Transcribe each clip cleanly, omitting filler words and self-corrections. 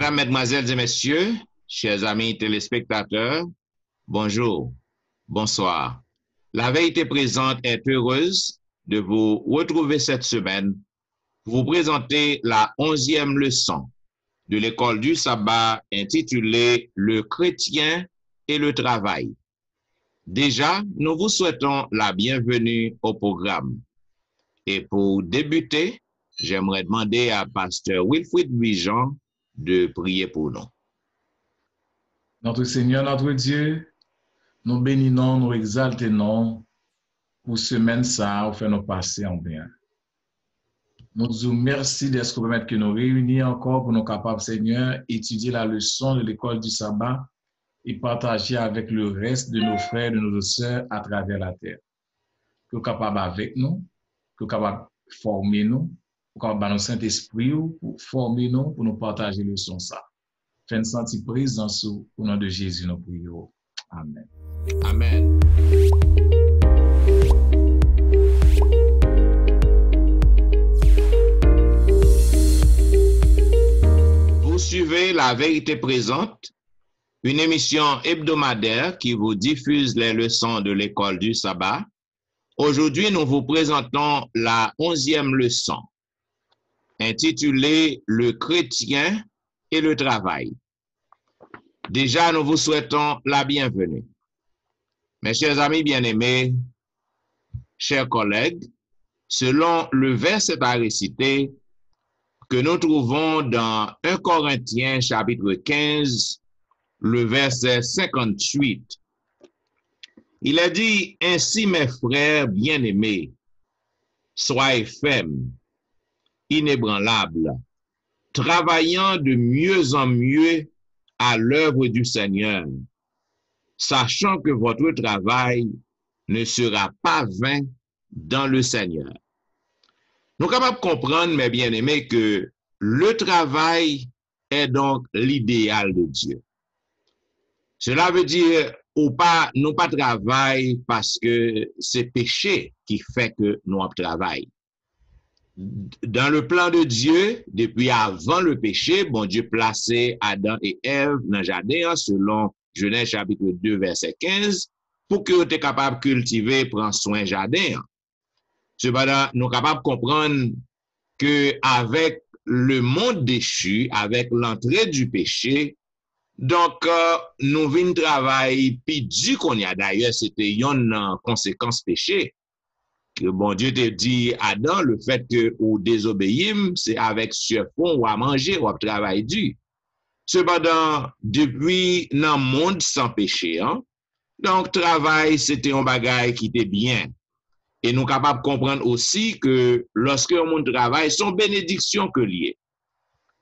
Mesdames, Mesdemoiselles et Messieurs, chers amis téléspectateurs, bonjour, bonsoir. La Vérité Présente est heureuse de vous retrouver cette semaine pour vous présenter la 11e leçon de l'école du sabbat intitulée « Le chrétien et le travail ». Déjà, nous vous souhaitons la bienvenue au programme. Et pour débuter, j'aimerais demander à Pasteur Wilfrid Louis-Jean de prier pour nous. Notre Seigneur, notre Dieu, nous bénissons, nous exaltons pour semaine ça, pour faire nous passer en bien. Nous vous merci d'être permettre que nous réunis encore pour nous capables, Seigneur, étudier la leçon de l'école du sabbat et partager avec le reste de nos frères, de nos sœurs à travers la terre. Que nous capables avec nous, que nous capables former nous, pour capable nous Saint-Esprit pour former nous, pour nous partager le leçon ça. Fais-nous sentir présence au nom de Jésus, nous prions. Amen. Amen. Vous suivez La Vérité Présente, une émission hebdomadaire qui vous diffuse les leçons de l'école du sabbat. Aujourd'hui, nous vous présentons la 11e leçon, intitulée « Le chrétien et le travail ». Déjà, nous vous souhaitons la bienvenue. Mes chers amis bien-aimés, chers collègues, selon le verset à réciter que nous trouvons dans 1 Corinthiens chapitre 15, le verset 58, il est dit « Ainsi, mes frères bien-aimés, soyez fermes, inébranlables, travaillant de mieux en mieux à l'œuvre du Seigneur, sachant que votre travail ne sera pas vain dans le Seigneur. » Nous sommes capables de comprendre, mes bien-aimés, que le travail est donc l'idéal de Dieu. Cela veut dire, nous pas travail parce que c'est péché qui fait que nous travaillons. Dans le plan de Dieu, depuis avant le péché, bon Dieu plaçait Adam et Ève dans le jardin, selon Genèse chapitre 2, verset 15, pour que vous soyez capable de cultiver, prendre soin du jardin. Cependant, nous sommes capables de comprendre qu'avec le monde déchu, avec l'entrée du péché, donc nous venons travailler, puis du qu'on y a d'ailleurs, c'était une conséquence péché. Que bon Dieu te dit, Adam, le fait que ou désobéissons, c'est avec surfond ou à manger ou à travailler dur. Cependant, depuis dans le monde sans péché, donc travail, c'était un bagage qui était bien. Et nous sommes capables de comprendre aussi que lorsque le monde travaille, son bénédiction que lié.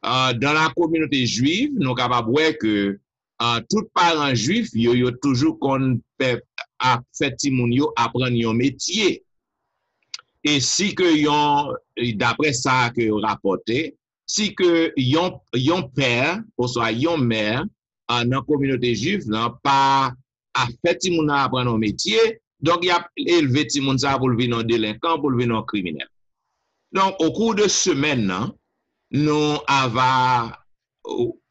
Dans la communauté juive, nous sommes capables de voir que tout parent juif, il y a toujours qu'on fait apprendre un métier. Et si que d'après ça que rapporté, si que yon père, ou soit yon mère, dans la communauté juive, pas a fait timoun apprendre un métier, donc il a élevé timoun ça pour le venir délinquant, pour le venir criminel. Donc au cours de semaine, nous avons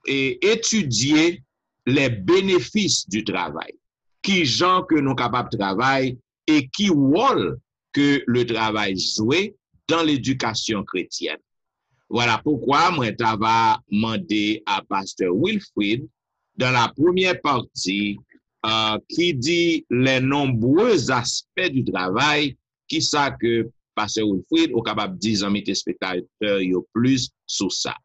étudié les bénéfices du travail, qui gens que nous capables de travailler et qui rôle que le travail joué dans l'éducation chrétienne. Voilà pourquoi moi t'avais demandé à Pasteur Wilfrid dans la première partie qui dit les nombreux aspects du travail, qui ça que Pasteur Wilfrid est capable de dire à mes spectateurs plus sur ça.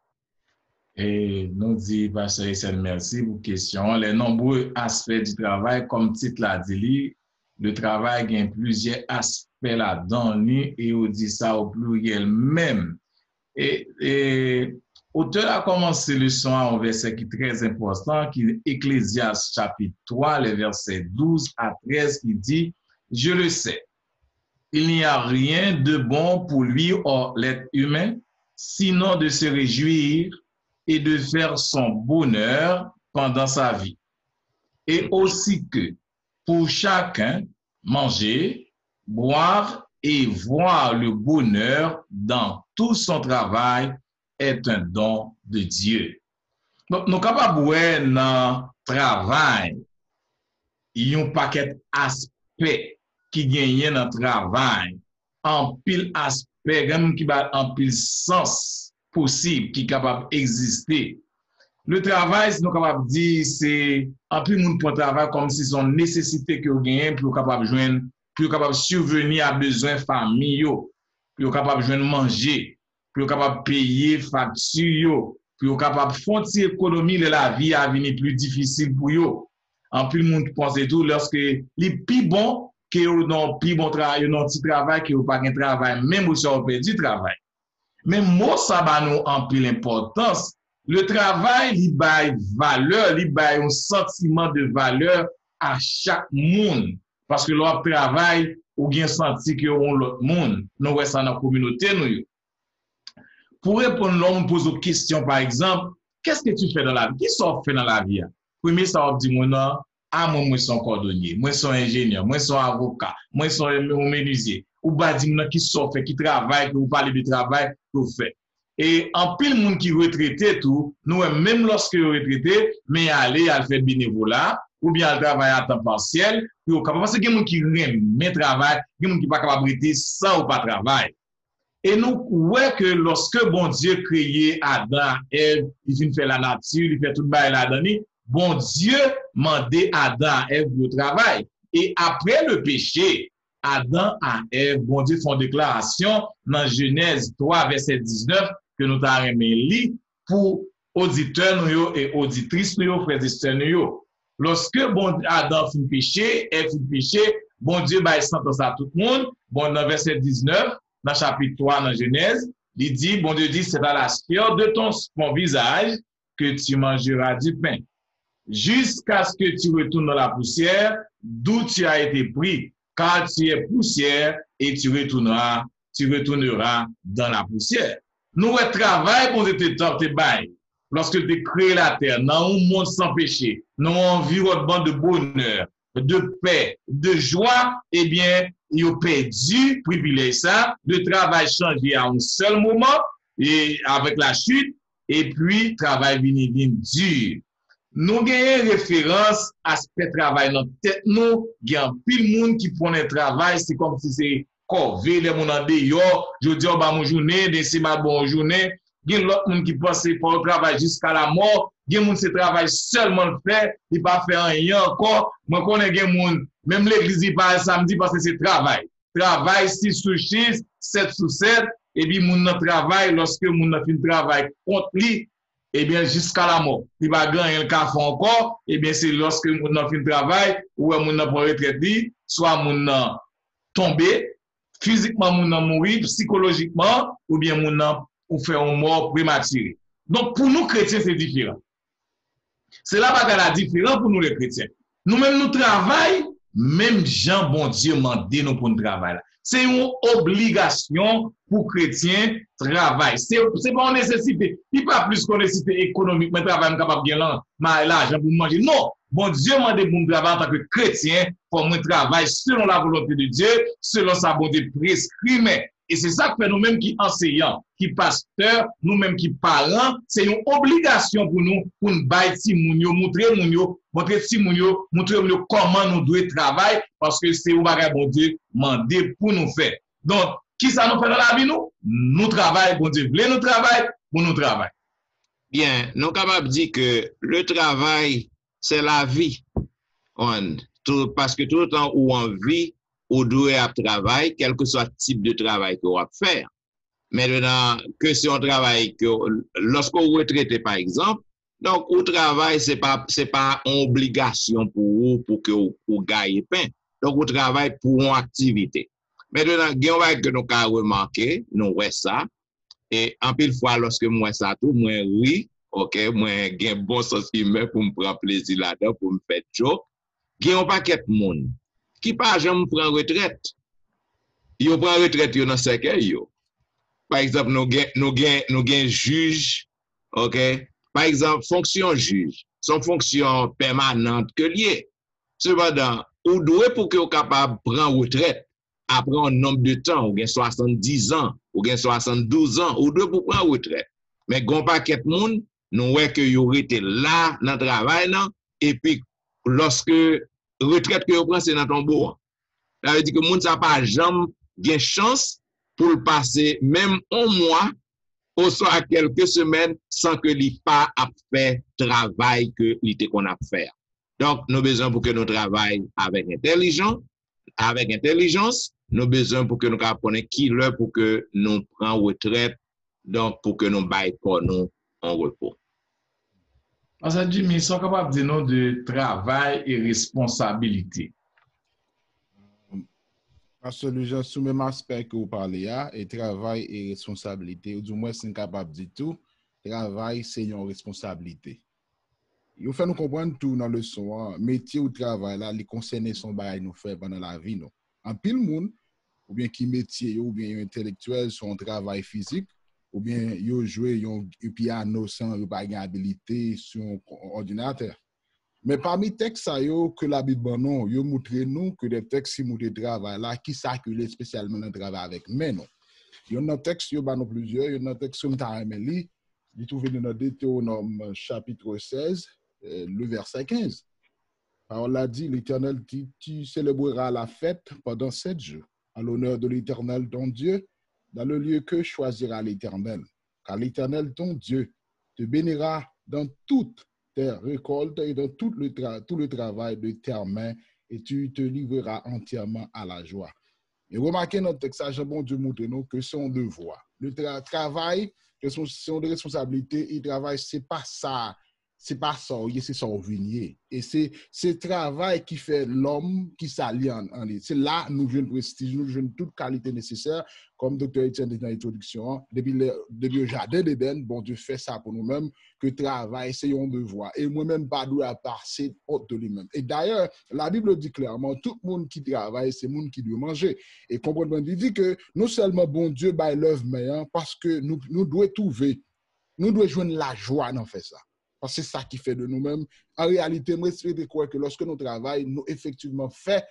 Et nous dit, Pasteur Issel, merci pour la question. Les nombreux aspects du travail, comme titre l'a dit, le travail a plusieurs aspects là-dedans, et on dit ça au pluriel même. Et auteur a commencé le son à un verset qui est très important, qui est Ecclésiaste chapitre 3, les versets 12 à 13, qui dit « Je le sais, il n'y a rien de bon pour lui, or l'être humain, sinon de se réjouir et de faire son bonheur pendant sa vie. Et aussi que pour chacun, manger, boire et voir le bonheur dans tout son travail est un don de Dieu. » nous capables ouais dans travail, il y a un paquet d'aspects qui gagnent dans le travail, en pile aspect, même qui va en pile sens possible qui est capable d'exister. Le travail, si nous sommes capables de dire, c'est en plus monde pour travail comme si c'est une nécessité que vous gagnez pour capable joindre, pour capable survenir à besoins familiaux, pour capable joindre manger, pour capable payer factures, pour capable faire une économie de la vie à venir plus difficile pour eux. En plus monde pense tout lorsque les plus bon que vous non plus bon travail, non petit travail que vous pas un travail même vous avez perdu travail. Mais moi ça va nous en plus l'importance. Le travail, il baille valeur, il baille un sentiment de valeur à chaque monde. Parce que leur travail, ou bien senti que on l'autre monde, nous voyons ça dans la communauté. Nous. Pour répondre, l'homme pose une question, par exemple, qu'est-ce que tu fais dans la vie? Qui ça fait dans la vie? Premier, ça va dire, moi, moi, je suis cordonnier, moi, je suis ingénieur, moi, je suis avocat, moi, je suis menuisier. Ou bah, dis-moi, qui ça fait, qui travaille, que vous parlez de travail, que vous faites. Et en pile monde qui retraité tout, nous même lorsque retraité, mais aller à faire bénévolat ou bien à travailler à temps partiel, parce que il y a des gens qui aiment travail, il y a des gens qui pas capable de sans ou pas travail. Et nous voyons que lorsque bon Dieu créé Adam, Ève, il vient faire la nature, il fait tout le bail là-dedans, bon Dieu mandait Adam, Ève le travail. Et après le péché, Adam et Ève, bon Dieu font déclaration dans Genèse 3, verset 19, que nous avons lire pour auditeurs et auditrices, frères et sœurs. Lorsque bon Adam fit péché, Ève fit péché, bon Dieu va sentence à tout le monde. Bon, dans verset 19, dans chapitre 3, dans Genèse, il dit, bon Dieu dit, c'est à la sueur de ton visage que tu mangeras du pain, jusqu'à ce que tu retournes dans la poussière, d'où tu as été pris, car tu es poussière et tu retourneras dans la poussière. Nous, travail pour te bail. Lorsque tu crées la terre, dans un monde sans péché, dans un environnement de bonheur, de paix, de joie, eh bien, il a perdu privilège ça, le travail change à un seul moment, et avec la chute, et puis, travail vient dur. Nous avons référence à ce travail dans tête nous, il y a pile monde qui prend un travail, c'est comme si c'est corvée, les gens en dehors, je dis, oh, bah, mon journée, c'est ma bonne journée. Il y a l'autre monde qui pense pour le travail jusqu'à la mort. Il y a des gens qui travaillent seulement le fait, il ne pas faire rien encore. Moi, je connais des gens, même l'église, il parle samedi parce que c'est travail. Travail 6 sur 6, 7 sur 7, et puis, mon travail, lorsque mon a fait un travail contre lui, eh bien, jusqu'à la mort. Il va gagner le café encore, eh bien, c'est lorsque mon a fait un travail, ou mon a pour retraite, soit mon a tombé, physiquement, mon a mouru, psychologiquement, ou bien mon a faire une mort prématurée. Donc, pour nous, chrétiens, c'est différent. C'est là que la différence pour nous, les chrétiens. Nous-mêmes, nous travaillons, même Jean, bon Dieu, mandé nous pour nous travailler. C'est une obligation pour chrétiens travailler. C'est pas une nécessité. Il n'y a pas plus qu'une nécessité économique, mais travail capable de gagner l'argent pour manger. Non. Bon Dieu m'a demandé pour nous travailler en tant que chrétien, pour nous travailler selon la volonté de Dieu, selon sa bonté prescrite. Et c'est ça que fait nous-mêmes qui enseignants, qui pasteurs, nous-mêmes qui parents, c'est une obligation pour nous bailler Timounio, montrer Timounio, montrer comment nous devons travailler, parce que c'est où bon Dieu mandé pour nous faire. Donc, qui ça nous fait dans la vie, nous? Nous travaillons, bon Dieu voulait nous travailler, pour nous travailler. Bien, nous sommes capables de dire que le travail, c'est la vie. Parce que tout le temps où on vit, on doit travailler, quel que soit le type de travail qu'on va faire. Maintenant, que si on travaille, lorsqu'on retraite, par exemple, donc, au travail, c'est pas une obligation pour vous, pour que vous gagnez pain. Donc, au travail pour une activité. Maintenant, il y a un que nous avons remarqué, nous voyons ça, et en pile fois, lorsque moi ça tout, moi oui, ok, moi j'ai un bon sens humain pour me prendre plaisir là-dedans, pour me faire joke. Il y a un paquet de monde qui pas jamais prend retraite. Ils prennent retraite dans ce cas. Par exemple, nous avons juge, ok? Par exemple, fonction juge, son fonction permanente que liée. Cependant, ou doit pour que vous capable de prendre retraite après un nombre de temps, ou bien 70 ans, ou bien 72 ans, ou doit pour prendre retraite. Mais grand paquet de monde nous voyons que vous été là dans le travail, et puis lorsque retraite que vous prenez, c'est dans ton bois. Ça veut dire que moun ça pas jamais bien chance pour le passer même un mois ou soit quelques semaines sans que l'il pas a fait travail que l'ité qu'on a fait. Donc nous avons besoin pour que nous travaillions avec intelligence, nous avons besoin pour que nous apprenions qui l'heure pour que nous prenions retraite, donc pour que nous baillons pour nous en repos. Ça dit, mais ils sont capables de dire de travail et responsabilité. Parce que le genre, sous le même aspect que vous parlez, et travail et responsabilité, ou du moins, c'est capable de dire tout, travail, c'est une responsabilité. Il faut nous comprendre tout dans le son, métier ou travail, là, les concernés sont bail nous faire pendant la vie, non. En pile monde, ou bien qui métier, ou bien intellectuel, son travail physique, ou bien yo jouer un piano sans yo pas habilité sur un ordinateur. Mais parmi les textes que la Bible non, yo montre nous que des textes qui montrent travail là qui s'acculent spécialement dans le travail avec mais non. Il y a un texte yo ba non plusieurs, il y a un texte comme ta Amélie, il trouve dans Deutéronome chapitre 16, le verset 15. Alors là dit l'Éternel tu célébreras la fête pendant 7 jours à l'honneur de l'Éternel ton Dieu dans le lieu que choisira l'Éternel. Car l'Éternel ton Dieu te bénira dans toute tes récoltes et dans tout le travail de tes mains, et tu te livreras entièrement à la joie. Et remarquez notre texte, bon Dieu montre nous que c'est un devoir. Le travail, c'est une responsabilité, et le travail, c'est pas ça, c'est ça venir. Et c'est ce travail qui fait l'homme qui s'allie en lui. C'est là nous jouons prestige, nous jouons toute qualité nécessaire, comme Dr. Etienne dit dans l'introduction, depuis le jardin d'Éden, bon Dieu fait ça pour nous-mêmes, que travail, c'est un devoir. Et moi-même, pas doit passer autre de lui-même. Et d'ailleurs, la Bible dit clairement, tout le monde qui travaille, c'est le monde qui doit manger. Et comprendre, il dit que non seulement bon Dieu baille l'œuvre meilleure, parce que nous devons trouver, nous devons joindre la joie dans faire ça. Parce que c'est ça qui fait de nous-mêmes. En réalité, moi, je crois que lorsque nous travaillons, nous effectivement fait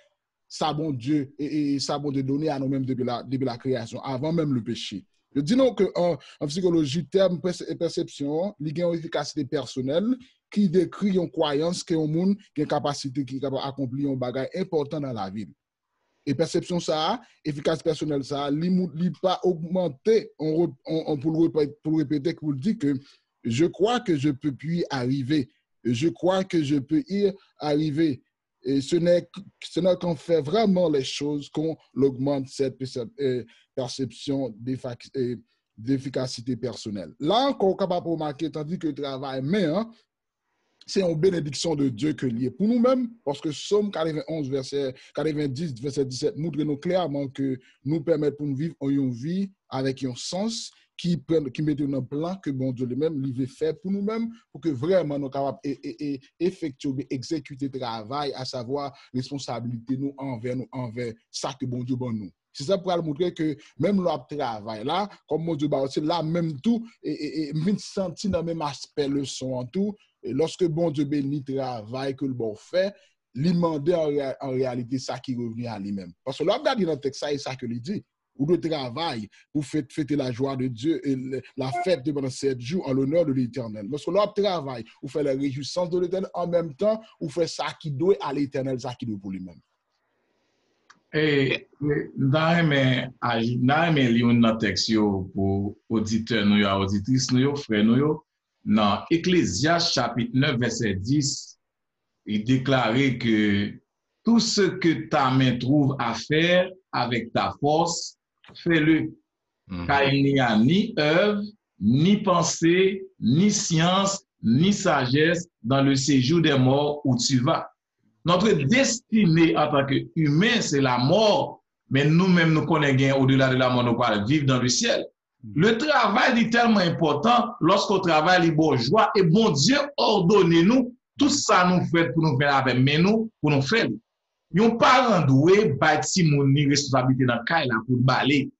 ça bon Dieu et ça bon Dieu donné à nous-mêmes depuis la création, avant même le péché. Je dis non qu'en psychologie, terme et perception, il y a une efficacité personnelle qui décrit une croyance que un monde qui a une capacité qui est capable d'accomplir un bagage important dans la vie. Et perception ça, efficacité personnelle ça, il pas augmenter pour répéter, pour dire que je crois que je peux y arriver. Je crois que je peux y arriver. Et ce n'est qu'on fait vraiment les choses qu'on augmente cette perception d'efficacité personnelle. Là encore, on est capable de remarquer, tandis que le travail, c'est une bénédiction de Dieu que lié pour nous-mêmes, parce que Somme 91, verset 90, verset 17, montre nous clairement que nous permet pour nous vivre une vie avec un sens qui met un plan que bon Dieu lui-même veut faire pour nous-mêmes, pour que vraiment nous capables effectuer, exécuter le travail, à savoir responsabilité nous envers ça que bon Dieu bon nous. C'est ça pour montrer que même le travail là, comme mon Dieu, c'est là même tout, et sentir dans le même aspect le son en tout, et lorsque bon Dieu bénit le travail que le bon fait, lui demander en réalité ça qui revient à lui-même. Parce que là, on a dit dans le texte, ça et ça que lui dit. Ou de travail pour fêter la joie de Dieu et la fête de pendant 7 jours en l'honneur de l'Éternel. Parce que là, travail, ou fait la réjouissance de l'Éternel en même temps, ou fait ça qui doit à l'Éternel, ça qui doit pour lui-même. Et dans mes livres dans texte pour auditeurs nous auditrices nous frères nous dans Ecclésiaste chapitre 9 verset 10, il déclarait que tout ce que ta main trouve à faire avec ta force, fais-le. Car il n'y a ni œuvre, ni pensée, ni science, ni sagesse dans le séjour des morts où tu vas. Notre destinée en tant qu'humain, c'est la mort, mais nous-mêmes, nous connaissons au-delà de la mort, nous pouvons vivre dans le ciel. Le travail est tellement important lorsqu'on travaille, il bon joie, et bon Dieu ordonne-nous tout ça nous fait pour nous faire avec nous, pour nous faire. Yon parent doué bâti mon responsabilité dans caille là pour balayer,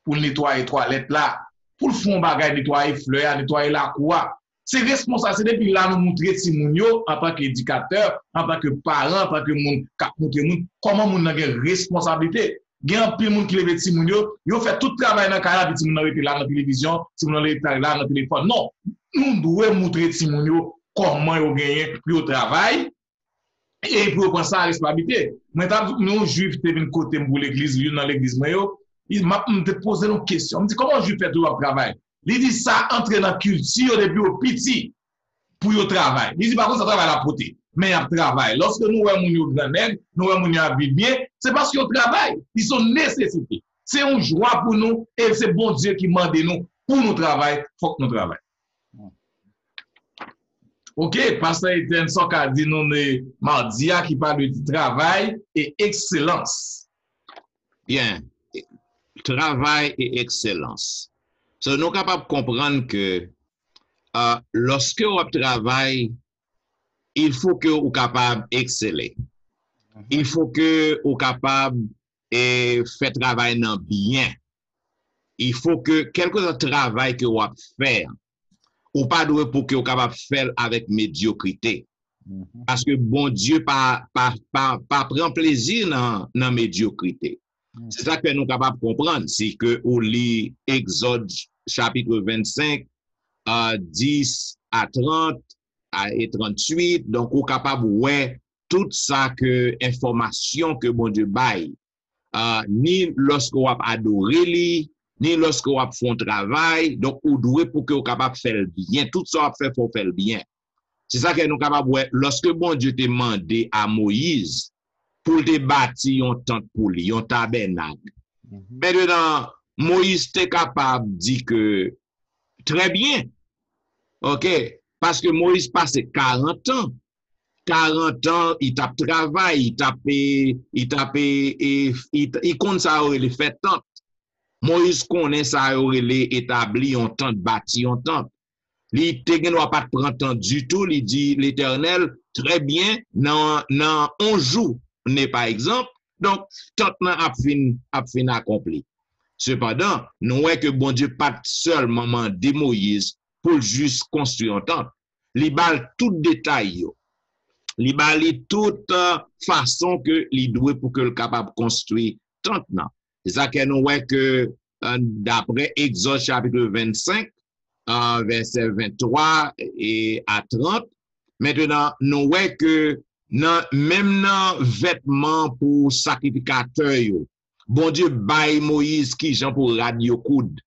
pour nettoyer toilette là, pour faire bagage nettoyer fleur, nettoyer la cour. C'est responsable, c'est depuis là nous montrer si moun yo en tant qu'éducateur, en tant que parent, en tant que moun cap montrer moun comment moun nan gen responsabilité. gen un pile moun qui leve ti moun yo fait tout travail dans kaya puis ti moun rete là dans télévision, ti moun rete là dans téléphone. Non, nous devons montrer ti moun yo comment yo gagner puis au travail et pour prendre ça responsabilité. Maintenant nous juifs te vinn côté pour l'église, dans l'église yo, il m'a te poser une question. Me dit comment juif fait tout travail? Il dit ça entre dans culture depuis au petit pour yo travail. Il dit par contre ça travail la portée. Mais il travail. Lorsque nous voyons moun yo grand nèg, nous voyons moun yo vivre bien, c'est parce qu'ils travaillent. Ils sont nécessités. C'est une joie pour nous et c'est bon Dieu qui mande nous pour nous travailler, faut que nous travaillions. OK, pasteur Etienne Soka dit nous mardi qui parle du travail et excellence. Bien, travail et excellence. So, nous sommes capables de comprendre que lorsque on travaille, il faut que vous capable d'exceller. Il faut que vous capable de faire travail bien. Il faut que quelque chose de travail que vous faire, ou pas doué pour que vous capable de faire avec médiocrité. Parce que bon Dieu pas prend plaisir dans la médiocrité. C'est ça que nous sommes capables de comprendre. C'est que vous lisez Exode chapitre 25, 10 à 30 et 38. Donc, vous êtes capable de voir tout ça que information que bon Dieu baille. Ni lorsque vous adorez, ni lorsque vous faites un travail. Donc, vous devez pour que vous capable de faire bien. Tout ça vous fait pour faire bien. C'est ça que nous sommes capables de voir. Lorsque bon Dieu te demandé à Moïse pour te bâtir un tente pour lui, un tabernacle. Maintenant, Moïse était capable de dire que très bien. OK? Parce que Moïse passait 40 ans. 40 ans, il tape travail, il compte ça aurait fait tente. Moïse connaît ça aurait établi un tente, bâti un tente. Il ne doit pas prendre temps du tout, il dit l'Éternel, très bien, dans 11 jours, n'est pas exemple. Donc, tente a fin accompli. Cependant, nous voyons que bon Dieu pas seulement demandé Moïse pour juste construire un tente. Il balle tout détail. Il balle toute façon que il doit pour que le capable de construire tente. C'est ça que nous voyons que d'après Exode chapitre 25, verset 23 et à 30, maintenant, nous voyons que même dans vêtements pour sacrificateur, bon Dieu baille Moïse qui j'en pour radio coude,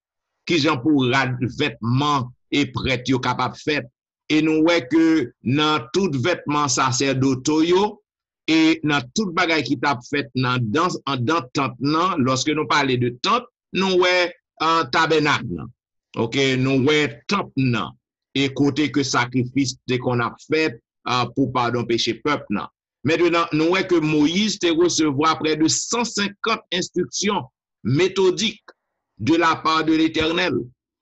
qui j'en pour vêtements et prêt yo capable faire. Et nous voyons que dans tout vêtement sacerdotaux et dans tout bagay qui t'a fait dans tente lorsque nous parlons de tente, nous voyons un tabernacle. OK, nous voyons tente et côté que sacrifice qu'on a fait pour pardon péché peuple. Maintenant, nous voyons que Moïse te recevoir près de 150 instructions méthodiques de la part de l'Éternel.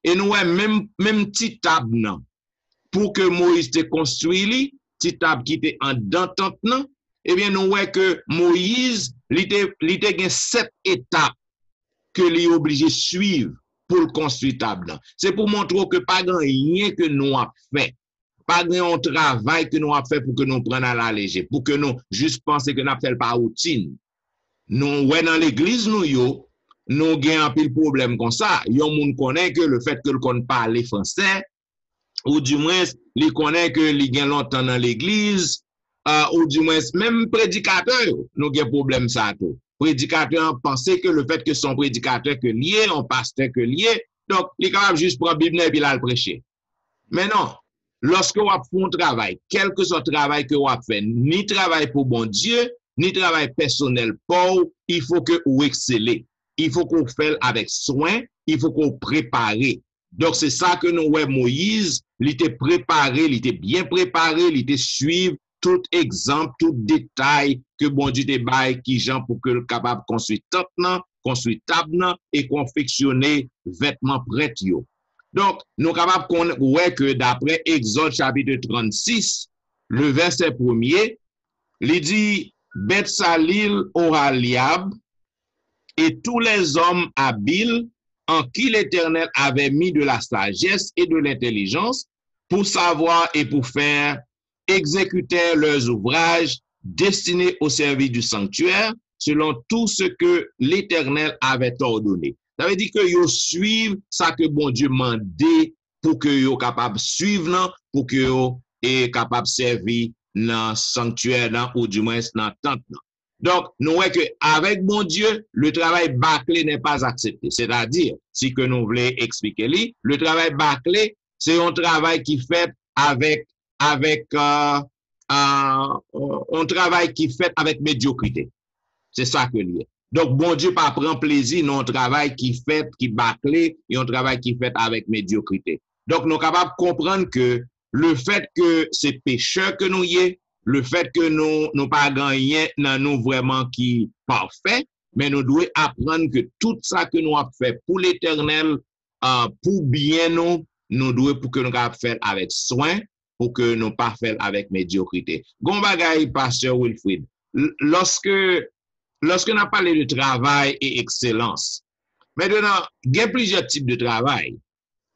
Et nous voyons même petite table pour que Moïse te construit, petite table qui était en d'entente, eh bien, nous voyons que Moïse, il a 7 étapes que l'il est obligé de suivre pour construire table. C'est pour montrer que pas rien que nous avons fait. Pas grand travail que nous avons fait pour que nous prenions à la légère, pour que nous juste penser que nous fait par routine. Nous, ouais, dans l'église, nous avons un peu de problème comme ça. Yon moun connaît que le fait que le qu'on parle français, ou du moins, il connaît que il gagne longtemps dans l'église, ou du moins, même prédicateur, nous avons un problème ça tout. Prédicateur pense que le fait que son prédicateur que lié, un pasteur que lié, donc, il est capable juste prendre la Bible et puis là, le prêcher. Mais non, lorsque vous faites un travail, quel que soit le travail que vous faites, ni travail pour bon Dieu, ni travail personnel pour, il faut que vous excellez. Il faut qu'on fasse avec soin, il faut qu'on prépare. Donc, c'est ça que nous voyons Moïse, il était préparé, il était bien préparé, il était suivre tout exemple, tout détail que bon Dieu te baille qui gens pour que le capable de construire tente, construire table et confectionner vêtements prêts. Donc, nous sommes capables de voir que d'après Exode chapitre 36, le verset 1er, il dit Betsalil Oholiab et tous les hommes habiles en qui l'Éternel avait mis de la sagesse et de l'intelligence pour savoir et pour faire exécuter leurs ouvrages destinés au service du sanctuaire selon tout ce que l'Éternel avait ordonné. Ça veut dire que yo suivent ça que bon Dieu mandé pour que yo capable suivre nan, pour que yo est capable servir dans sanctuaire nan, ou du moins dans tente nan. Donc, nous voyons que avec bon Dieu, le travail bâclé n'est pas accepté. C'est-à-dire, si que nous voulons expliquer, le travail bâclé, c'est un travail qui fait avec un travail qui fait avec médiocrité. C'est ça que lié. Donc, bon Dieu pas prend plaisir dans un travail qui fait, qui bâclé, et un travail qui fait avec médiocrité. Donc, nous sommes capables de comprendre que le fait que c'est pécheur que nous y est, le fait que nous pas gagné dans nous vraiment qui parfait, mais nous devons apprendre que tout ça que nous avons fait pour l'Éternel, pour bien nous devons pour que nous avons fait avec soin, pour que nous pas fait avec médiocrité. Gon bagay, pasteur Wilfrid, lorsque on a parlé de travail et excellence, maintenant, il y a plusieurs types de travail.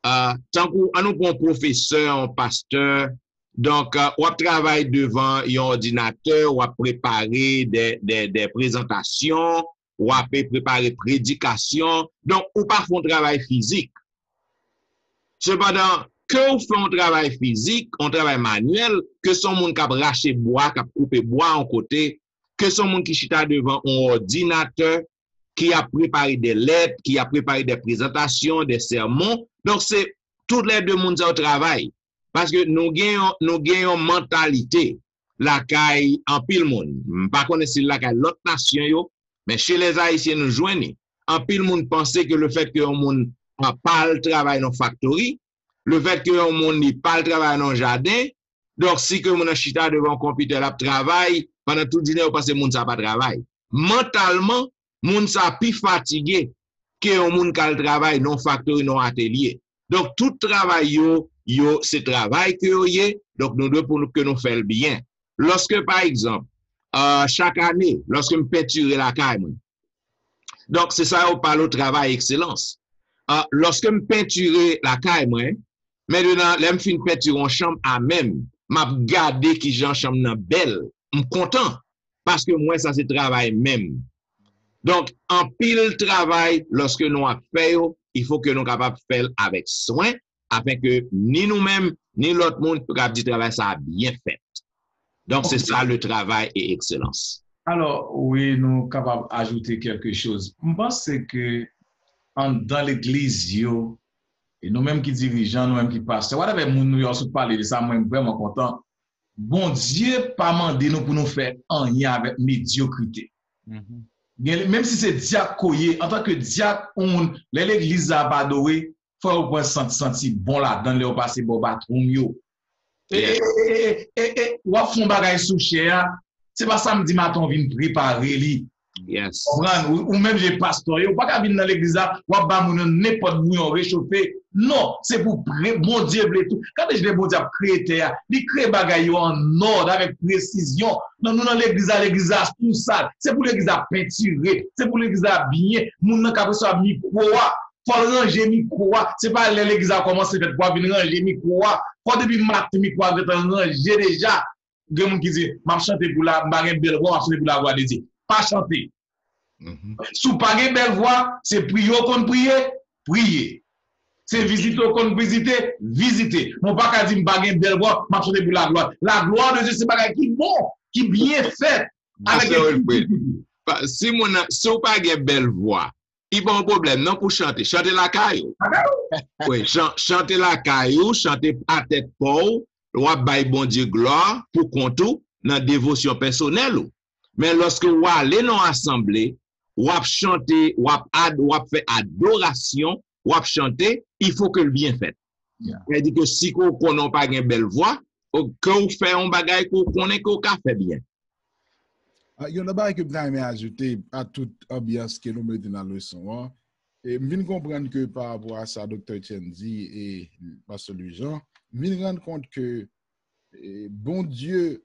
Tant qu'on nous prend professeur, un pasteur, donc, on travaille devant un ordinateur, on préparer des présentations, on préparer prédication. Donc, on pas faire un travail physique. Cependant, que on fait un travail physique, un travail manuel, que son monde qui a raché bois, qui a coupé bois en côté, que son monde qui chita devant un ordinateur, qui a préparé des lettres, qui a préparé des présentations, des sermons. Donc, c'est toutes les deux mondes au travail. Parce que nous gagnons une mentalité, la caille en pile monde. Par contre, c'est la caille l'autre nation, yo, mais chez les Haïtiens, nous joignons. En pile monde pensait que le fait que un monde parle travail dans factory, le fait que un monde parle travail dans jardin, donc si que mon chita devant un computer la travail, pendant toute journée, on pense que monde ça pas travail. Mentalement, monde ça plus fatigué que un monde qui travail dans factory, dans atelier. Donc tout travail c'est travail que y est, donc nous devons pour que nous fassions bien. Lorsque, par exemple, chaque année, lorsque je peinture la caille, donc c'est ça, on parle au travail excellence. Lorsque je peinture la caille, maintenant, je fais une peinture en chambre à même, je garde qui j'en chambre belle, je suis content, parce que moi, ça c'est travail même. Donc, en pile travail, lorsque nous faisons, il faut que nous soyons capables de faire avec soin, afin que ni nous-mêmes, ni l'autre monde peut dire que travail ça a bien fait. Donc, c'est ça le travail et excellence. Alors, oui, nous sommes capables d'ajouter quelque chose. Je pense que dans l'église, et nous-mêmes qui dirigeons, nous-mêmes qui pasteurs, nous avons parlé de ça, moi, je suis vraiment content. Bon Dieu, pas mandé nous pour nous faire un lien avec médiocrité. Même si c'est diacre, en tant que diacre, l'église a badoué, faut pas sentir bon là dans le passé bon batroum yo. Ou font bagay sous cher, c'est pas samedi matin on vient préparer li. Yes. Ou même j'ai pasteur, ou pas venir dans l'église là, ou ba moun n'importe bouillon réchauffé. Non, c'est pour bon Dieu blé tout. Quand je dis bon Dieu créer terre, il crée bagay en ordre avec précision. Non, nous dans l'église là tout ça, c'est pour l'église à peinturer, c'est pour l'église à bien, moun nan ka reçoit micro. Faut ranger micro, c'est pas l'église a commencé fait pour venir ranger micro. Faut depuis mat micro avec ranger déjà. De monde qui dit m'a chanter pour la bagay belle voix, m'a chanter pour la voix de Dieu. Pas chanter. Sous pas belle voix, c'est prier qu'on prier. C'est visiter qu'on visiter, visiter. Mon pas qu'à dire m'a belle voix, m'a chanter pour la gloire. La gloire de Dieu c'est bagay qui bon, qui bien fait avec si on pas une belle voix, il n'y a pas de problème, non, pour chanter. Chanter la caillou. Oui, chanter la caillou, chanter à tête pauvre, ou bailler bon Dieu gloire pour compte dans la dévotion personnelle. Mais lorsque vous allez dans l'assemblée, ou chanter, ou faire adoration, ou chanter, il faut que le bien fait. C'est-à-dire que si vous n'avez pas une belle voix, que vous faites un bagage qu'on connaît qu'on fait bien. Il y a un bagage que je vais ajouter à toute ambiance que nous mettons dans la leçon. Et je viens comprendre que par rapport à ça, Dr. Chenzi et Pasteur Lujan, je me rends compte que bon Dieu,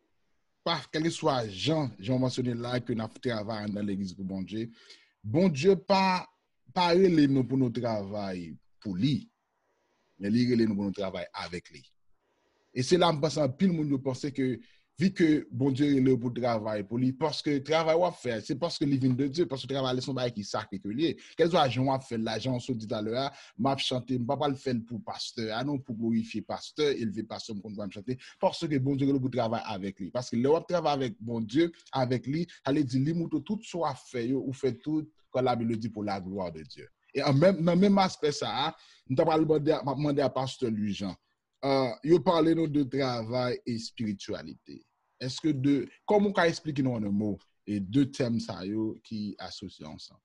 quel que soit Jean mentionné là, que nous travaillons dans l'église pour bon Dieu, pas relève nous pour notre travail pour lui, mais il relève nous pour notre travail avec lui. Et c'est là que je pense que pile monde pense que vu que bon Dieu est là pour travailler pour lui, parce que le travail qu'on fait, c'est parce que il vient de Dieu, parce que le travail c'est son bail qui sacré que lié. Quel soit l'argent qu'on fait, l'argent on se dit tout à l'heure, m'a chanter, pas le faire pour pasteur, ah non pour glorifier pasteur, élever pasteur pour me chanter, parce que bon Dieu est là pour travailler avec lui, parce que le travail avec bon Dieu, avec lui, allez dire lui montre tout soit fait, ou fait tout comme la Bible dit pour la gloire de Dieu. Et dans le même aspect ça, nous avons demandé à pasteur Louis Jean. Vous parlez de travail et spiritualité. Est-ce que comment on peut expliquer dans un mot et deux thèmes ça qui associent ensemble?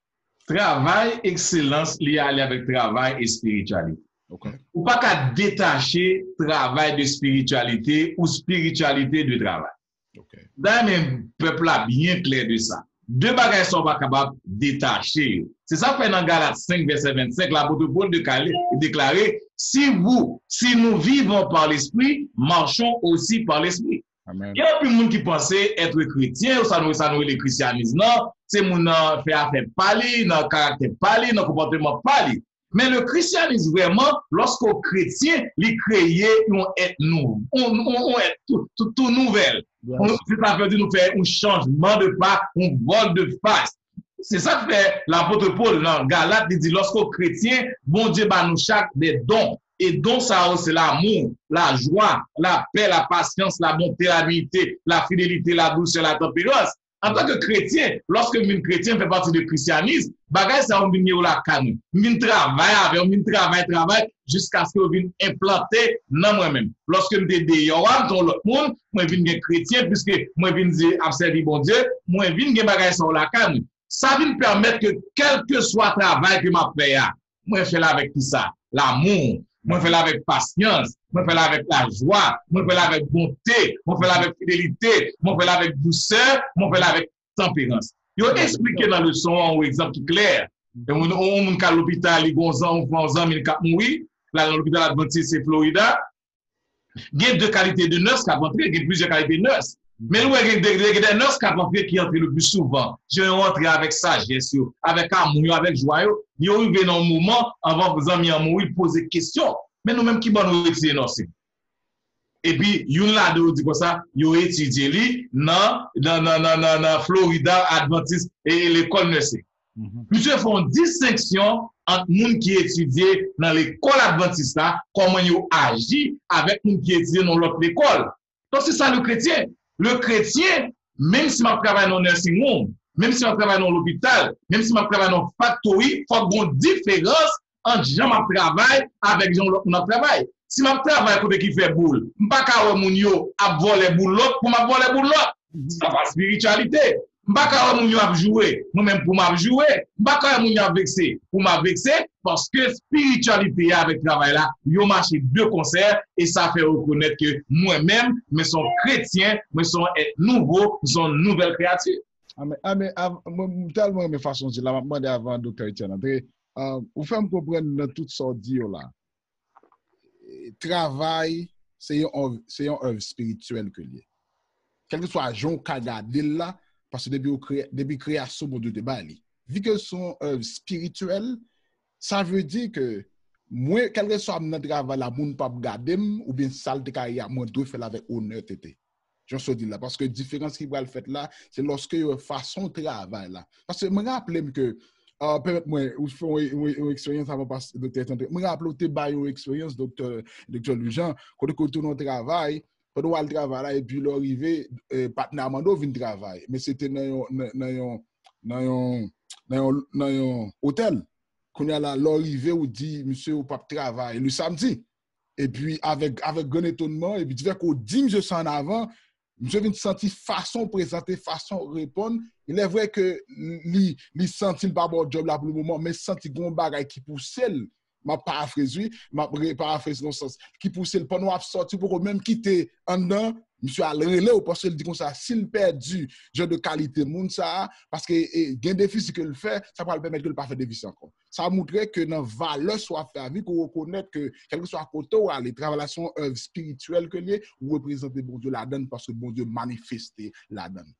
Travail, excellence lié avec travail et spiritualité. Okay. Ou pas qu'à détacher travail de spiritualité ou spiritualité de travail. Okay. Dans même peuple là bien clair de ça. Deux bagages sont pas capables de détacher. C'est ça fait dans Galates 5 verset 25 l'apôtre Paul déclaré si nous vivons par l'esprit, marchons aussi par l'esprit. Amen. Il y a plus de monde qui pensait être chrétien ou ça nous le christianisme. Non, c'est mon fait affaire parler, dans caractère parler, dans comportement parler. Mais le christianisme vraiment, lorsqu'au chrétien, il crée un être nouveau, on est tout nouvelle. Ça veut dire nous faire un changement de pas, un vol de face. C'est ça que fait l'apôtre Paul dans Galates, il dit lorsqu'au chrétien, bon Dieu bat nous chaque des dons. Et dons ça c'est l'amour, la joie, la paix, la patience, la bonté, la vérité, la fidélité, la douceur, la tempérance. En tant que chrétien, lorsque un chrétien fait partie du christianisme, bagay ça on vient la canne. On travaille jusqu'à ce que on vienne implanter dans moi-même. Lorsque je suis dehors dans l'autre monde, moi viens chrétien puisque moi viens observer bon Dieu, moi viens bagay ça la canne. Ça vient permettre que quel que soit le travail que m'a fait, moi fais là avec tout ça, l'amour. Moi, je fais là avec patience, moi, je fais là avec la joie, moi, je fais là avec bonté, moi, je fais là avec fidélité, moi, je fais là avec douceur, moi, je fais là avec tempérance. Il faut expliquer dans le son un exemple clair. On est à l'hôpital, il y a 11 ans, il a mouru. Là, dans l'hôpital Adventiste, c'est Florida. Il y a deux qualités de nurse qui ont entré, il y a plusieurs qualités de nurse. Mais nous, il y a des nurses qui ont entré qui entrent le plus souvent. Je vais rentrer avec sagesse, avec amour, avec joie. Ils ont eu un moment, avant que vous en mourir, poser des questions. Mais nous-mêmes, qui vont nous retirer, non, c'est. Et puis, il y a dit comme ça, ils ont étudié dans Florida Adventiste et l'école nursing. Monsieur font une distinction entre les gens qui étudient dans l'école adventiste, comment ils agissent avec les gens qui étudient dans l'autre école. Donc, c'est ça le chrétien. Le chrétien, même si je travaille dans le nursing home, même si je travaille dans l'hôpital, même si je travaille dans la factory, il faut qu'il y ait une différence entre gens qui travaillent avec gens qui travaillent. Si je travaille pour qui fait boule, je ne peux pas voler boule l'autre pour voler boule l'autre. Ça va spiritualité. Je ne peux pas jouer, moi-même pour jouer. Je ne peux pas vexer pour vexer parce que spiritualité avec travail là, ils ont marché deux concerts et ça fait reconnaître que moi-même, je suis chrétien, je suis nouveau, je suis une nouvelle créature. Tellement de façon, je l'ai demandé avant, Dr. Etienne. Vous faites comprendre dans toutes sortes de là. Travail, c'est une œuvre spirituelle que lié. Quel que soit Jean Kagadil là, parce que depuis création de Dieu Bali. Vu que son œuvre spirituelle, ça veut dire que moi, quel que soit mon travail là, mon pas garder ou bien salle de carrière, moi dois faire avec honnêteté. Je suis dit là parce que la différence qui va le faire là, c'est lorsque il façon travail là. Parce que je me rappelle que peut-être moi ou fais une expérience avant passer docteur. Je me rappelle que tu as une expérience docteur Louis Jean quand tu retournes au travail. Pendant le travail là et puis l'arrivée partenaire Mando vient travailler mais c'était dans un hôtel qu'on a là l'arrivée où dit monsieur ou pas travail le samedi et puis avec grand étonnement et puis tu vois qu'on dit monsieur ça en avant monsieur vient sentir façon présenter façon répondre il est vrai que lui sentit pas bon job là pour le moment mais sentit gon bagay qui pousse m'a paraphrase dans ce sens qui pousse le pendant à sortir pour même quitter en dedans monsieur a relé ou parce qu'il dit comme ça s'il perdu genre de qualité monde ça parce que gain déficit que le fait ça va le permettre que le pas faire déficit encore ça montrer que dans valeur soit fait avec qu'on reconnaître que quel que soit côté ou les travaillations œuvre spirituelle que lié ou représenter bon Dieu la donne parce que bon Dieu manifester la donne.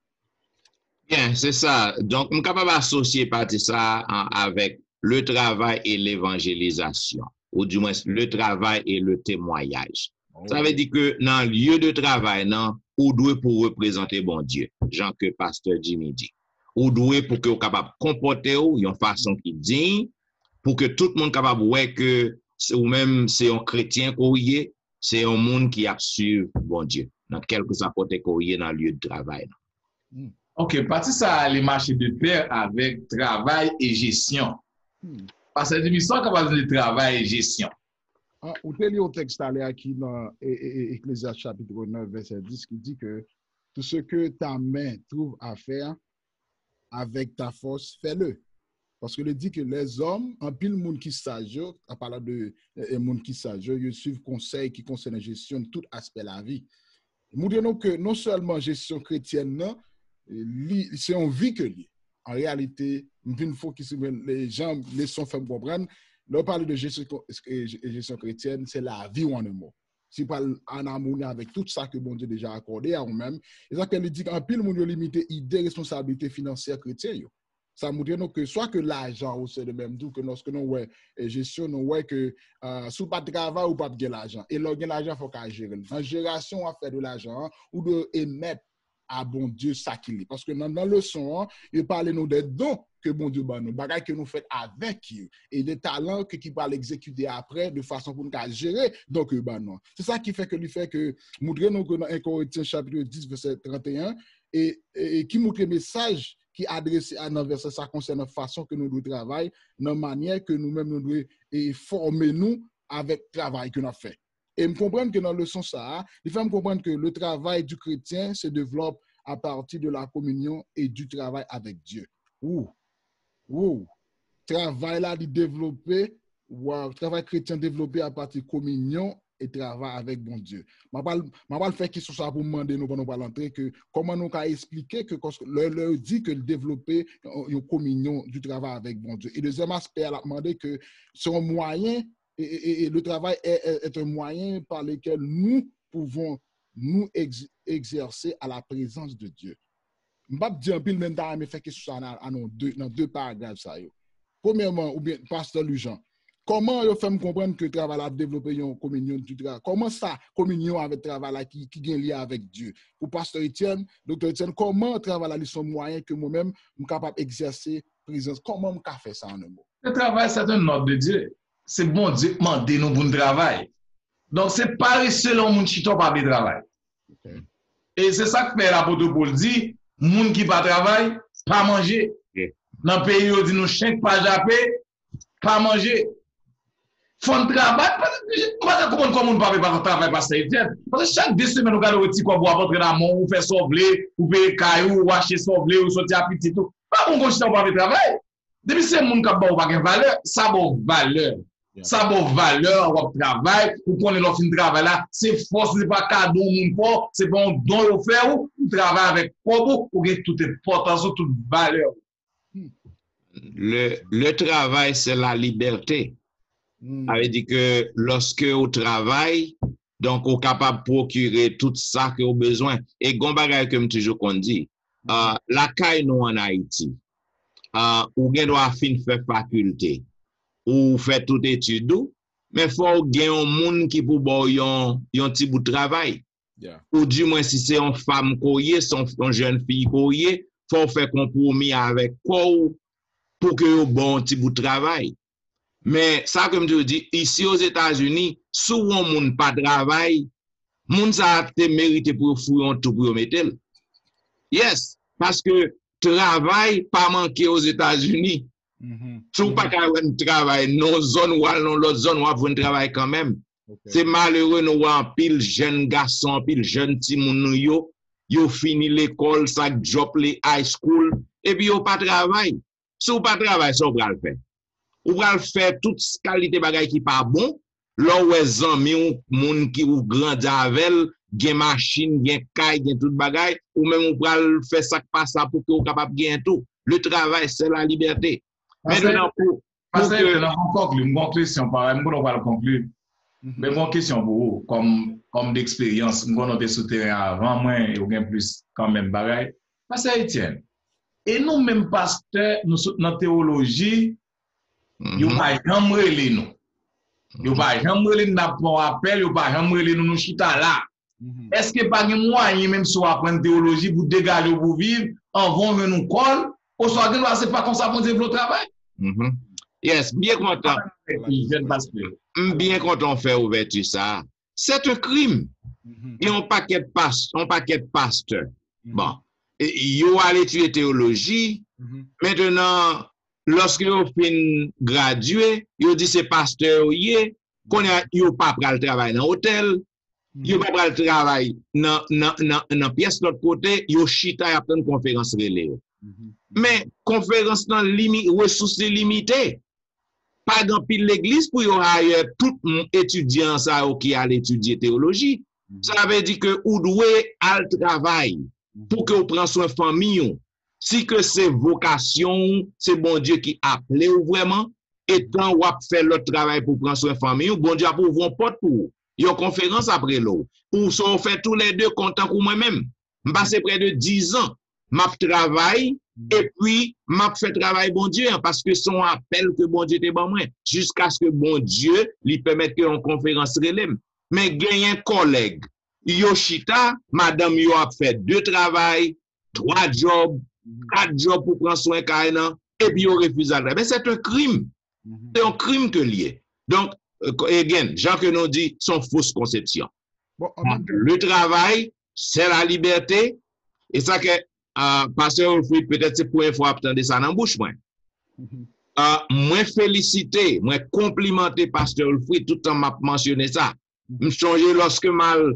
Bien, c'est ça. Donc on est capable d'associer partie ça avec le travail et l'évangélisation, ou du moins le travail et le témoignage. Ça veut dire que dans le lieu de travail, ou doit pour représenter bon Dieu, Jean que pasteur Jimmy dit. Ou doit pour que vous capable comporter une façon qui digne, pour que tout le monde capable ouais que ou même c'est un chrétien qu'on y est, c'est un monde qui a suivi bon Dieu, dans quel que soit côté qu'on y est dans le lieu de travail. Ok, parti ça les marcher de pair avec travail et gestion. Parce que Jimmy sont capables de travail et gestion. Ou te li au texte qui dans Ecclésiaste chapitre 9 verset 10 qui dit que tout ce que ta main trouve à faire avec ta force, fais-le. Parce que il dit que les hommes, en pile monde qui sage, en parlant de monde qui sage, ils suivent conseils qui concernent la gestion de tout aspect de la vie. Nous disons que non seulement gestion chrétienne, non, c'est en vie que lié. En réalité, une fois que les gens les sont fait comprendre, là, on parle de gestion chrétienne, c'est la vie en un mot. Si on parle en harmonie avec tout ça que bon Dieu déjà accordé à nous-mêmes, et ça qu'elle dit qu'en pile, monde limité idée responsabilité financière chrétienne. Ça nous dit que soit que l'argent, ou c'est le même tout que lorsque nous ouais gestion, nous ouais que sous pas de travail ou pas de l'argent. Et là, l'argent, il faut qu'à gérer. En génération, on fait de l'argent ou de émettre à bon Dieu ça qu'il est. Parce que dans le son, il parle nous des dons que bon Dieu bat nous, bagages que nous faisons avec eux, et des talents qui parlent exécuter après de façon pour nous gérer, donc non. C'est ça qui fait que nous montrons que dans 1 Corinthiens chapitre 10 verset 31 et qui montre le message qui est adressé à nos versets, ça concerne la façon que nous devons travailler, la manière que nous-mêmes nous devons former nous avec le travail que nous avons fait. Et me comprendre que dans le sens ça, il faut me comprendre que le travail du chrétien se développe à partir de la communion et du travail avec Dieu. Travail là, développé, travail chrétien développé à partir de communion et travail avec bon Dieu. Je vais faire question ça pour demander nous pendant l'entrée que comment nous pouvons expliquer que leur dit que développer une communion du travail avec bon Dieu. Et deuxième aspect, elle a demandé que c'est un moyen et le travail est un moyen par lequel nous pouvons nous exercer à la présence de Dieu. Je ne vais pas dire un peu le même temps, mais faire question ça dans deux paragraphes. Premièrement, ou bien pasteur Lujan, comment vous faites me comprendre que le travail a développé une communion du travail? Comment ça, communion avec le travail qui est lié avec Dieu? Pour pasteur Etienne, docteur Etienne, comment le travail a son moyen que moi-même, je suis capable d'exercer présence? Comment je peux faire ça en un mot? Le travail, c'est un ordre de Dieu. C'est bon Dieu qui demande nous pour le travail. Donc, c'est pas selon mon chito pas de travail. Okay. Et c'est ça que fait l'apôtre Paul dit, moun qui pas travail, pas manger. Okay. Dans le pays, on dit nous chèque pas japper, pas manger. Font travail, comment on peut pas travail parce que chaque 2 semaines, on regarde le petit quoi, boire votre amont, ou faire sauver, ou payer caillou, ou acheter sauver, ou sortir à petit tout. Pas bon qu'on chito pas de travail. Depuis c'est moun qui a pas de valeur, ça a valeur. Ça a valeur au travail, ou qu'on est dans le travail là, c'est force, c'est pas cadeau, c'est pas un don au faire, ou travail avec pour que tout est potentiel, toute valeur. Le travail, c'est la liberté. Ça veut dire que lorsque au travail, donc on est capable de procurer tout ça que vous avez besoin. Et Gombagay, comme toujours qu'on dit, la caille nous en Haïti, ou bien doit fin faire faculté. Ou fait toute étude, mais il faut gagner un monde qui peut avoir un petit bout de travail. Yeah. Ou du moins, si c'est une femme qui une jeune fille qui il faut faire compromis avec quoi pour que ait un bon petit bout de travail. Mais ça, comme je dis, ici aux États-Unis, souvent, on n'a pas de travail, on a mérité pour fouiller tout pour mettre. Yes, parce que travail pas manqué aux États-Unis. Si vous n'avez pas de travail, dans l'autre zone, vous avez un travail quand même. Okay. C'est malheureux, nous avons pile jeunes garçons, pile jeunes timoun, yo fini l'école, ça job les high school, et puis yo pas travail. Si vous pas travail, ça vous le faire. Vous le faire toute qualité bagay qui pas bon, là où les amis ou moun qui ou grandi avec, gen machine, gen caille, gen tout bagay, ou même vous le faire ça pas ça pour que vous capable gagner tout. Le travail, c'est la liberté. Maintenant, parce que on conclut, une question, pareil, on va le conclure. Mais une question pour vous, comme d'expérience, on a des souterrains avant moi et on a plus quand même bagaille. Parce que Etienne, et nous même pasteurs, nous notre théologie, yo pas jamais nous. Yo pas jamais nous n'a pas appel, yo pas jamais nous chita là. Est-ce que pas de moyen, même si on apprend théologie, pour dégager, pour vivre, en vont nous colle, au soir de c'est pas comme ça qu'on développe le travail? Yes, bien content. Bien content on fait ouverture ça. C'est un crime. Et on paquet de pasteurs. Bon. Yo allé tuer théologie. Maintenant, lorsque yo fin gradué, yo dit c'est pasteur qu'on yo pas pral travail dans hôtel. Yo pas pral travail dans pièce l'autre côté, yo chita y a plein conférence relais. Mais conférence dans limite ressources limitées. Pas dans pile l'église pour y avoir tout étudiant ça qui a étudier théologie. Ça veut dire que ou doué al travail pour que vous preniez soin de famille. Si que c'est vocation, c'est bon Dieu qui appelé ou vraiment, et tant ou fait le travail pour prendre soin de famille, bon Dieu pour vous porte pour vous. Il y a une conférence après l'eau. Pour ça, on fait tous les deux contents pour moi-même. Je passe près de 10 ans. Je travaille et puis je fais travail bon Dieu parce que son appel que bon Dieu te ban moi jusqu'à ce que bon Dieu lui permette que en conférence relève. Mais gagne un collègue. Yoshita, madame yo a fait 2 travail, 3 jobs, 4 jobs pour prendre soin de et puis yo refuse à travailler. Mais c'est un crime. C'est un crime que lié. Donc, again, Jean que nous dit, sont fausses conceptions. Bon, le travail, c'est la liberté. Et ça que Pasteur Wilfrid, peut-être c'est pour une fois attendre ça dans la bouche. Moi féliciter, moi complimenter Pasteur Wilfrid tout le temps m'a mentionné ça. Je change lorsque mal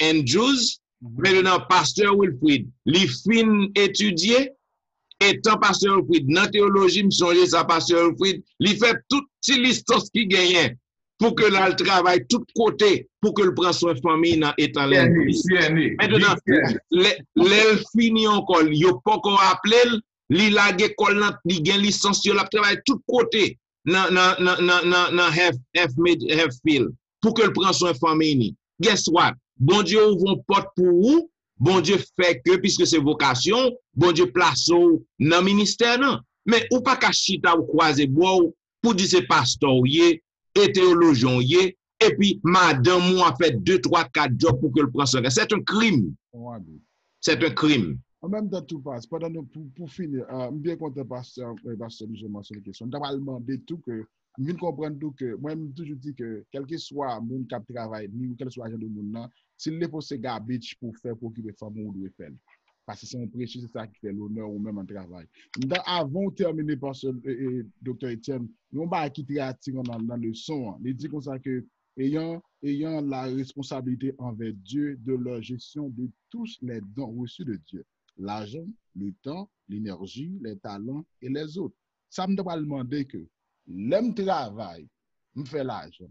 Andrews, maintenant Pasteur Wilfrid, li fin étudier, étant Pasteur Wilfrid, dans théologie, je change ça Pasteur Wilfrid, li fait toute licence qui gagne pour que là, le travail tout côté, pour que le prenne soin de famille dans étant l'église. Maintenant, l'elle finit encore, il n'y a pas encore appelé, il a une licence, il a travaillé tout côté dans half field pour que le prenne soin de famille. Guess what? Bon Dieu ouvre une porte pour vous, bon Dieu fait que, puisque c'est vocation, bon Dieu place dans le ministère. Non. Mais ou pas qu'à chita ou croiser bois pour dire c'est pasteur, et théologien, et puis madame moi fait 2, 3, 4 jobs pour que le prenne soin. C'est un crime. C'est un crime. En même temps, tout passe. Pour finir, bien content, pasteur, je mentionne la question. Je vais demander tout que, je comprends tout que, moi, je toujours dit que, quel que soit mon cap de travail, ni quel soit agent de monde, s'il est pour ce garbage pour faire, pour occuper femme, on doit faire. Parce que c'est un précieux, c'est ça qui fait l'honneur ou même un travail. Avant de terminer par ce docteur Etienne, nous allons quitter dans le son. Il dit comme ça que, ayant la responsabilité envers Dieu de la gestion de tous les dons reçus de Dieu. L'argent, le temps, l'énergie, les talents et les autres. Ça me doit demander que l'aime travail, me fait l'argent.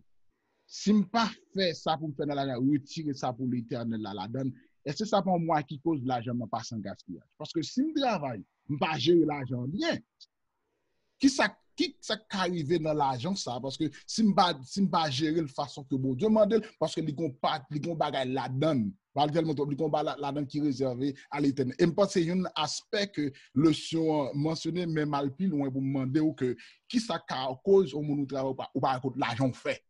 Si je ne pas fait ça pour me faire l'argent, retirer ça pour l'éternel la donne, est-ce que ça pour moi qui cause l'argent ne pas sans gaspillage? Parce que si je travaille, je ne pas gérer l'argent bien. Qui ça arrive dans l'argent ça? Parce que si je ne pas gérer de façon que bon Dieu demande, parce que les bagages la donne. Par tellement la donne qui est réservée à l'éternel. Et je pense que c'est un aspect que le sion mentionné, mais mal plus loin pour me demander que qui ça cause au monde où travaille ou pas l'argent fait.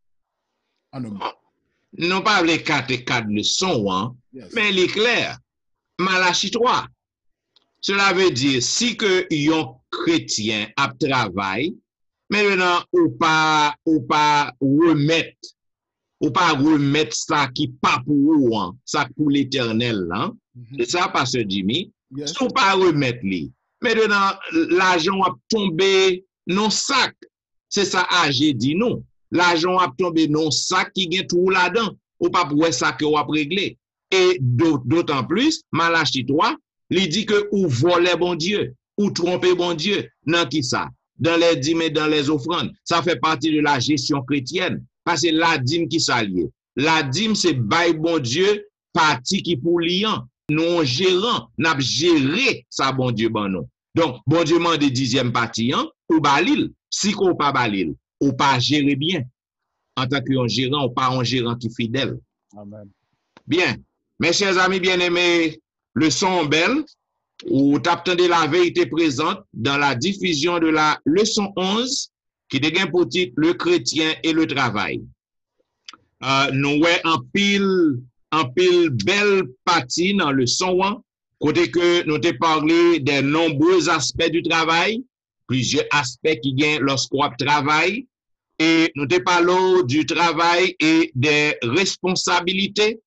Non pas les 4 leçons, hein, yes. Mais il est clair. Malachie 3. Cela veut dire, si que yon chrétien a travail, maintenant, ou pas remettre ça qui pas pour vous, hein, ça pour l'éternel, hein. C'est ça, Pasteur Jimmy. Yes. Si ou pas remettre li. Maintenant, l'argent a tombé non sac. C'est ça, AG dit non. L'argent a tombé non sac qui gagne tout là-dedans. Ou pas pour ça que vous avez réglé. Et d'autant plus, Malachie 3, il dit que ou voler bon Dieu, ou tromper bon Dieu. Non, qui ça? Dans les dîmes et dans les offrandes. Ça fait partie de la gestion chrétienne. Parce que la dîme qui s'allie. La dîme, c'est bail bon Dieu, parti qui pour liant. Nous, gérant, n'a géré ça, bon Dieu, bon non. Donc, bon Dieu, m'a des 10e partie, hein, ou balil. Si qu'on pas balil, ou pas gérer bien. En tant qu'un gérant, ou pas un gérant qui fidèle. Amen. Bien. Mes chers amis bien-aimés, leçon belle, où t'attendez la vérité présente dans la diffusion de la leçon 11, qui dégaine pour titre le chrétien et le travail. Nous ouais en pile en pile belle partie dans le son, côté que nous t'ai parlé des nombreux aspects du travail, plusieurs aspects qui gagnent lorsqu'on travaille, et nous t'ai parlé du travail et des responsabilités.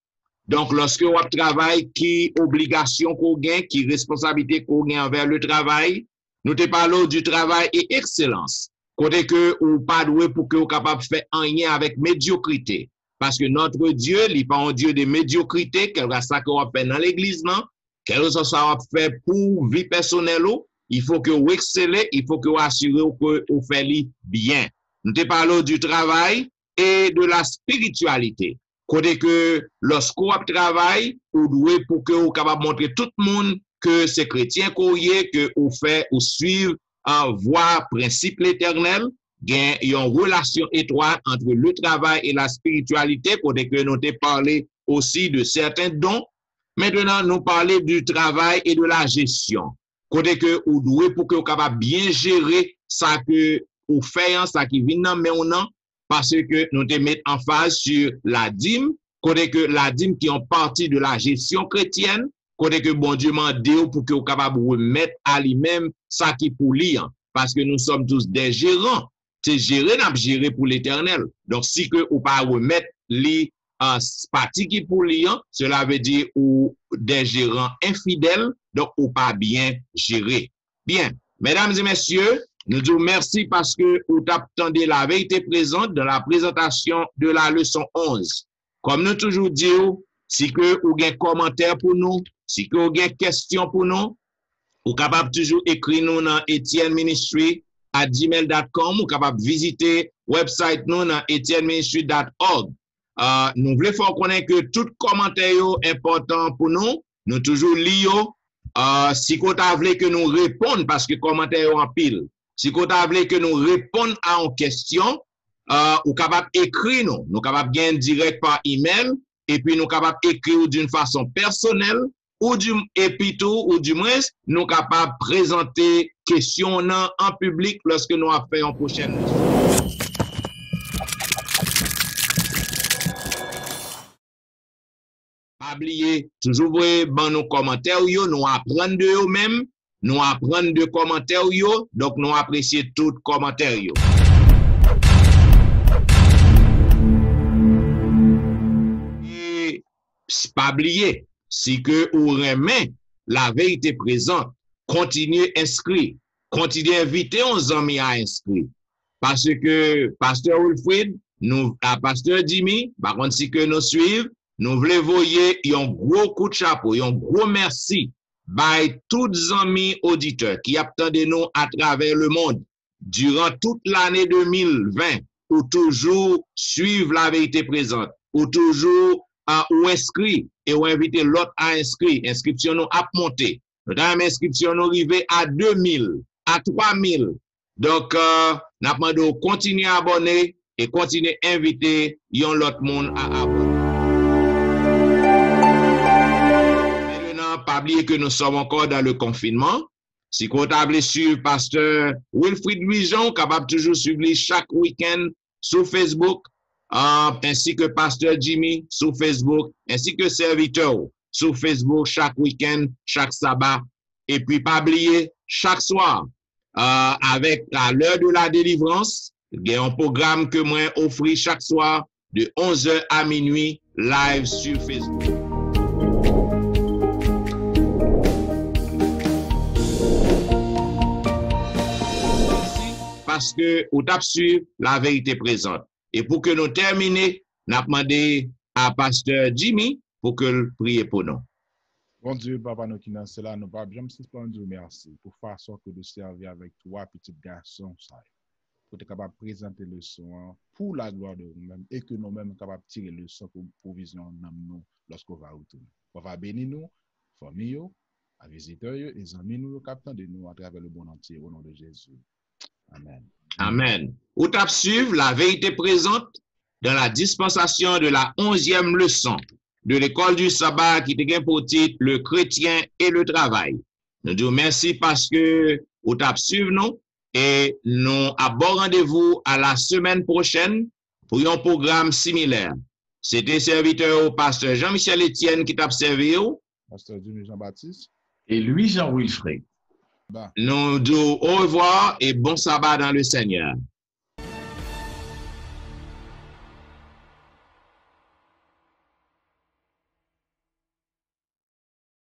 Donc, lorsque on travaille, qui obligation qu'on gagne, qui responsabilité qu'on gagne envers le travail, nous te parlons du travail et excellence. Côté que ou pas doué pour que vous capable de faire un lien avec médiocrité. Parce que notre Dieu, il n'est pas un Dieu de médiocrité, quel que soit ce qu'on fait dans l'église, non? Quel que soit ce qu'on fait pour vie personnelle, il faut que vous excellez, il faut que vous assurez que vous faites bien. Nous te parlons du travail et de la spiritualité. Côté que lorsqu'on travaille, vous devez pour que vous capable montrer tout le monde que c'est chrétien qu'on y est, que vous fait ou suivre en voie principe l'éternel, il y a une relation étroite entre le travail et la spiritualité, côté que nous t'ai parlé aussi de certains dons. Maintenant, nous parlons du travail et de la gestion. Côté que vous devez pour que vous capable bien gérer ça que vous faites, ça qui vient dans mais non, parce que nous te mettons en phase sur la dîme, côté que la dîme qui est partie de la gestion chrétienne, côté que bon Dieu m'a dit pour que vous capable de remettre à lui-même ça qui pour lui, parce que nous sommes tous des gérants. C'est gérer, n'a gérer pour l'éternel. Donc, si que vous pas remettre les partie qui pour lui, cela veut dire ou des gérants infidèles, donc ou pas bien gérer. Bien, mesdames et messieurs, nous disons merci parce que vous attendez la vérité présente dans la présentation de la leçon 11. Comme nous toujours disons, si que vous avez un commentaire pour nous, si que vous avez une question pour nous, vous êtes capable toujours écrire nous dans etienneministry@gmail.com, vous êtes capable de visiter le website nous dans etienneministry.org. Nous voulons faire connaître que tout commentaire est important pour nous, nous toujours lions. Si vous voulez que nous répondions, parce que commentaire en pile, si vous voulez que nous répondions à une question, vous capable d'écrire nous. Nous capable bien direct par email, et puis nous capable d'écrire d'une façon personnelle, ou du moins, nous capable de présenter questions en public lorsque nous avons fait une prochaine leçon. Pas oublier, toujours voir dans nos commentaires, nous apprendre de eux-mêmes, nous apprendre de commentaires, donc nous apprécions tout commentaire. Et pas oublier, si que vous remet la vérité présente, continuez inscrire, continuez inviter aux amis à inscrire. Parce que Pasteur Wilfrid, nous, à Pasteur Jimmy, par contre, si que nous suivons, nous voulons voyer un gros coup de chapeau, un gros merci by tous les amis auditeurs qui attendent nous à travers le monde durant toute l'année 2020 ou toujours suivre la vérité présente, ou toujours ou inscrit et ou inviter l'autre à inscrire. Inscription nous a monté. Notre inscription nous arrivé à 2000, à 3000. Donc, nous demandons continuer à abonner et continuer à inviter l'autre monde à abonner. Pas oublier que nous sommes encore dans le confinement. Si vous avez suivre Pasteur Wilfrid Louison, capable toujours suivre chaque week-end sur Facebook, ainsi que Pasteur Jimmy sur Facebook, ainsi que serviteur sur Facebook chaque week-end, chaque sabbat. Et puis pas oublier chaque soir, avec à l'heure de la délivrance, il y a un programme que moi offre chaque soir de 11h à minuit live sur Facebook. Parce que vous avez su la vérité présente. Et pour que nous terminions, nous avons demandé à Pasteur Jimmy pour que prie pour nous. Bon Dieu, Papa, nous qui dans cela, nous pas bien suspendre merci pour façon que de servir avec trois petits garçons, pour être capable de présenter le son pour la gloire de nous-mêmes et que nous-mêmes capables de tirer le son pour provision dans nous lorsqu'on va retourner. On va bénir nous, famille, à visiteurs, les amis, nous, le capitaine de nous à travers le monde entier au nom de Jésus. Amen. Amen. Vous avez suivi la vérité présente dans la dispensation de la 11e leçon de l'école du sabbat qui te gagne pour titre le chrétien et le travail. Nous disons merci parce que vous avez suivi nous et nous avons rendez-vous à la semaine prochaine pour un programme similaire. C'était serviteur au pasteur Jean-Michel Etienne qui t'a servi. Pasteur Jimmy Jean-Baptiste. Et Louis Jean Wilfred. Bah. Nous disons au revoir et bon sabbat dans le Seigneur.